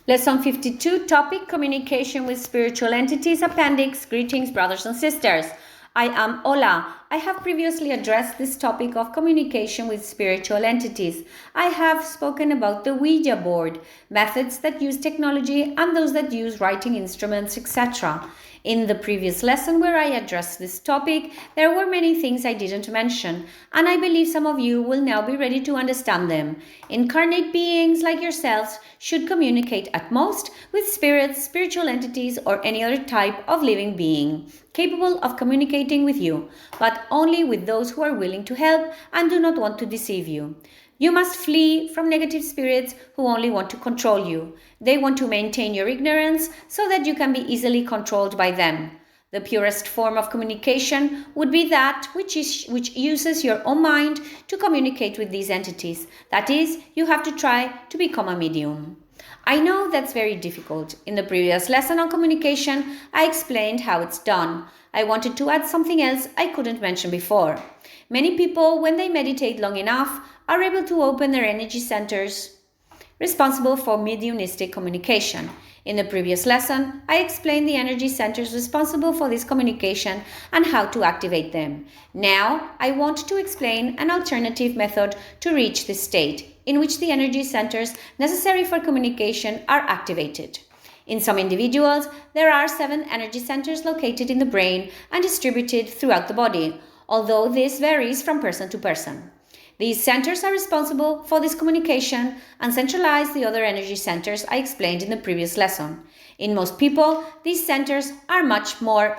Lesson 52, topic communication with spiritual entities, appendix. Greetings, brothers and sisters. I am Ola. I have previously addressed this topic of communication with spiritual entities. I have spoken about the Ouija board, methods that use technology and those that use writing instruments, etc. In the previous lesson where I addressed this topic, there were many things I didn't mention, and I believe some of you will now be ready to understand them. Incarnate beings like yourselves should communicate at most with spirits, spiritual entities, or any other type of living being capable of communicating with you, but only with those who are willing to help and do not want to deceive you. You must flee from negative spirits who only want to control you. They want to maintain your ignorance so that you can be easily controlled by them. The purest form of communication would be that which uses your own mind to communicate with these entities. That is, you have to try to become a medium. I know that's very difficult. In the previous lesson on communication, I explained how it's done. I wanted to add something else I couldn't mention before. Many people, when they meditate long enough, are able to open their energy centers responsible for mediumistic communication. In the previous lesson, I explained the energy centers responsible for this communication and how to activate them. Now, I want to explain an alternative method to reach this state, in which the energy centers necessary for communication are activated. In some individuals, there are 7 energy centers located in the brain and distributed throughout the body, although this varies from person to person. These centers are responsible for this communication and centralize the other energy centers I explained in the previous lesson. In most people, these centers are much more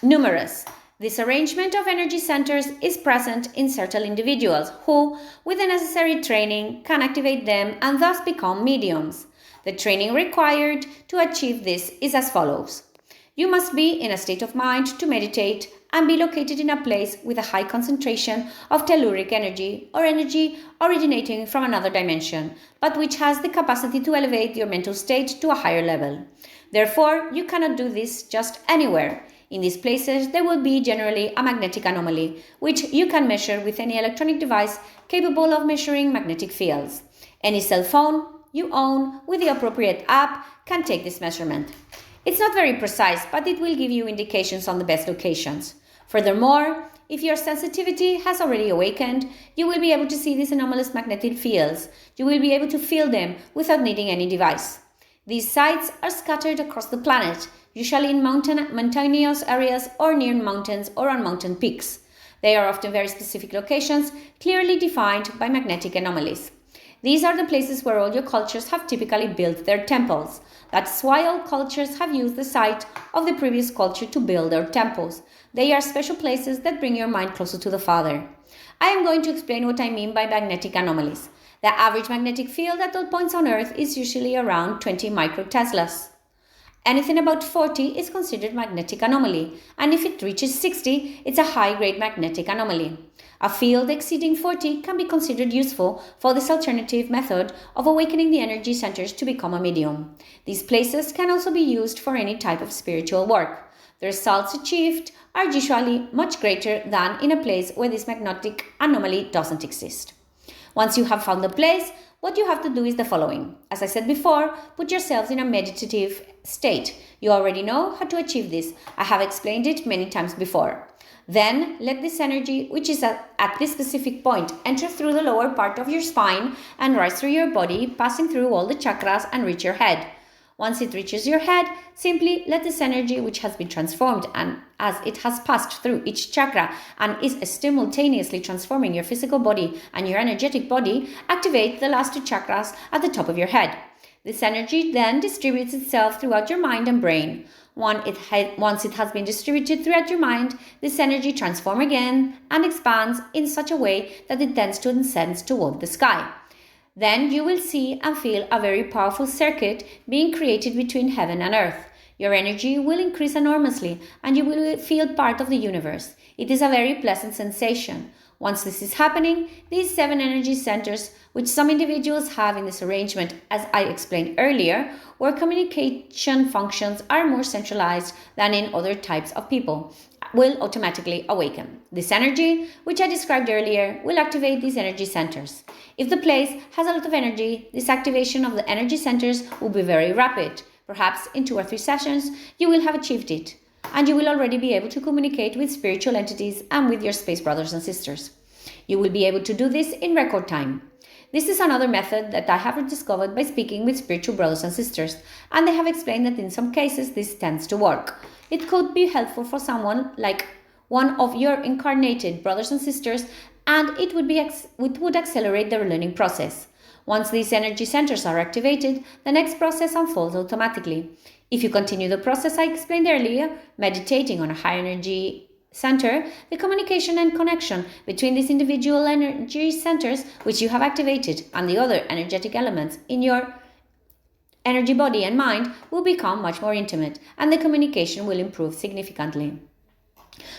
numerous. This arrangement of energy centers is present in certain individuals who, with the necessary training, can activate them and thus become mediums. The training required to achieve this is as follows. You must be in a state of mind to meditate and be located in a place with a high concentration of telluric energy or energy originating from another dimension, but which has the capacity to elevate your mental state to a higher level. Therefore, you cannot do this just anywhere. In these places, there will be generally a magnetic anomaly, which you can measure with any electronic device capable of measuring magnetic fields. Any cell phone you own with the appropriate app can take this measurement. It's not very precise, but it will give you indications on the best locations. Furthermore, if your sensitivity has already awakened, you will be able to see these anomalous magnetic fields. You will be able to feel them without needing any device. These sites are scattered across the planet, usually in mountainous areas or near mountains or on mountain peaks. They are often very specific locations, clearly defined by magnetic anomalies. These are the places where all your cultures have typically built their temples. That's why all cultures have used the site of the previous culture to build their temples. They are special places that bring your mind closer to the Father. I am going to explain what I mean by magnetic anomalies. The average magnetic field at all points on Earth is usually around 20 microteslas. Anything about 40 is considered magnetic anomaly, and if it reaches 60, it's a high-grade magnetic anomaly. A field exceeding 40 can be considered useful for this alternative method of awakening the energy centers to become a medium. These places can also be used for any type of spiritual work. The results achieved are usually much greater than in a place where this magnetic anomaly doesn't exist. Once you have found the place, what you have to do is the following. As I said before, put yourselves in a meditative state. You already know how to achieve this. I have explained it many times before. Then let this energy, which is at this specific point, enter through the lower part of your spine and rise through your body, passing through all the chakras and reach your head. Once it reaches your head, simply let this energy, which has been transformed and as it has passed through each chakra and is simultaneously transforming your physical body and your energetic body, activate the last 2 chakras at the top of your head. This energy then distributes itself throughout your mind and brain. Once it has been distributed throughout your mind, this energy transforms again and expands in such a way that it tends to ascend toward the sky. Then you will see and feel a very powerful circuit being created between heaven and earth. Your energy will increase enormously and you will feel part of the universe. It is a very pleasant sensation. Once this is happening, these 7 energy centers, which some individuals have in this arrangement, as I explained earlier, where communication functions are more centralized than in other types of people, will automatically awaken. This energy, which I described earlier, will activate these energy centers. If the place has a lot of energy, this activation of the energy centers will be very rapid. Perhaps in 2 or 3 sessions, you will have achieved it, and you will already be able to communicate with spiritual entities and with your space brothers and sisters. You will be able to do this in record time. This is another method that I have discovered by speaking with spiritual brothers and sisters, and they have explained that in some cases this tends to work. It could be helpful for someone like one of your incarnated brothers and sisters, and it would accelerate their learning process. Once these energy centers are activated, the next process unfolds automatically. If you continue the process I explained earlier, meditating on a high energy center, the communication and connection between these individual energy centers which you have activated and the other energetic elements in your energy body and mind will become much more intimate, and the communication will improve significantly.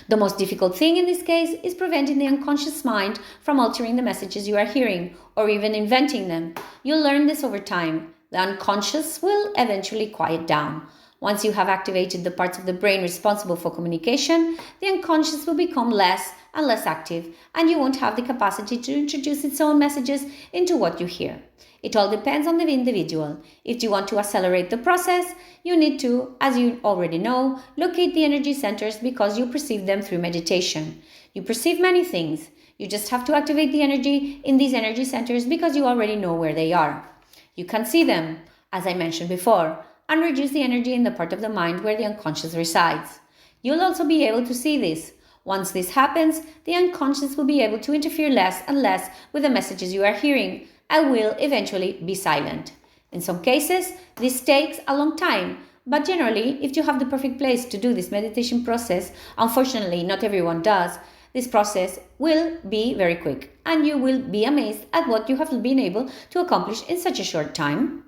The most difficult thing in this case is preventing the unconscious mind from altering the messages you are hearing or even inventing them. You'll learn this over time. The unconscious will eventually quiet down. Once you have activated the parts of the brain responsible for communication, the unconscious will become less and less active, and you won't have the capacity to introduce its own messages into what you hear. It all depends on the individual. If you want to accelerate the process, you need to, as you already know, locate the energy centers because you perceive them through meditation. You perceive many things. You just have to activate the energy in these energy centers because you already know where they are. You can see them, as I mentioned before, and reduce the energy in the part of the mind where the unconscious resides. You'll also be able to see this. Once this happens, the unconscious will be able to interfere less and less with the messages you are hearing and will eventually be silent. In some cases, this takes a long time, but generally, if you have the perfect place to do this meditation process, unfortunately not everyone does, this process will be very quick, and you will be amazed at what you have been able to accomplish in such a short time.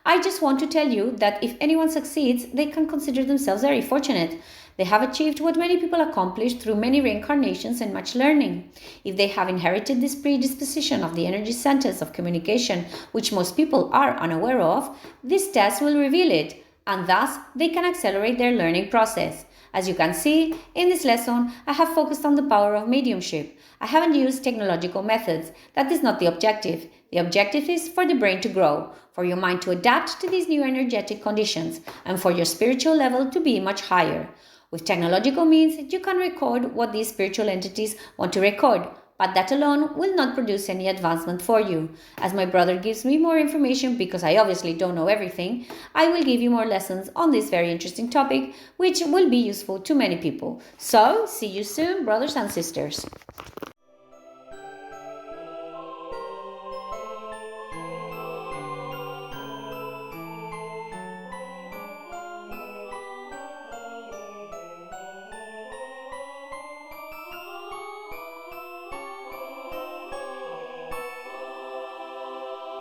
I just want to tell you that if anyone succeeds, they can consider themselves very fortunate. They have achieved what many people accomplish through many reincarnations and much learning. If they have inherited this predisposition of the energy centers of communication, which most people are unaware of, this test will reveal it, and thus they can accelerate their learning process. As you can see, in this lesson, I have focused on the power of mediumship. I haven't used technological methods. That is not the objective. The objective is for the brain to grow, for your mind to adapt to these new energetic conditions, and for your spiritual level to be much higher. With technological means, you can record what these spiritual entities want to record, but that alone will not produce any advancement for you. As my brother gives me more information, because I obviously don't know everything, I will give you more lessons on this very interesting topic, which will be useful to many people. So, see you soon, brothers and sisters.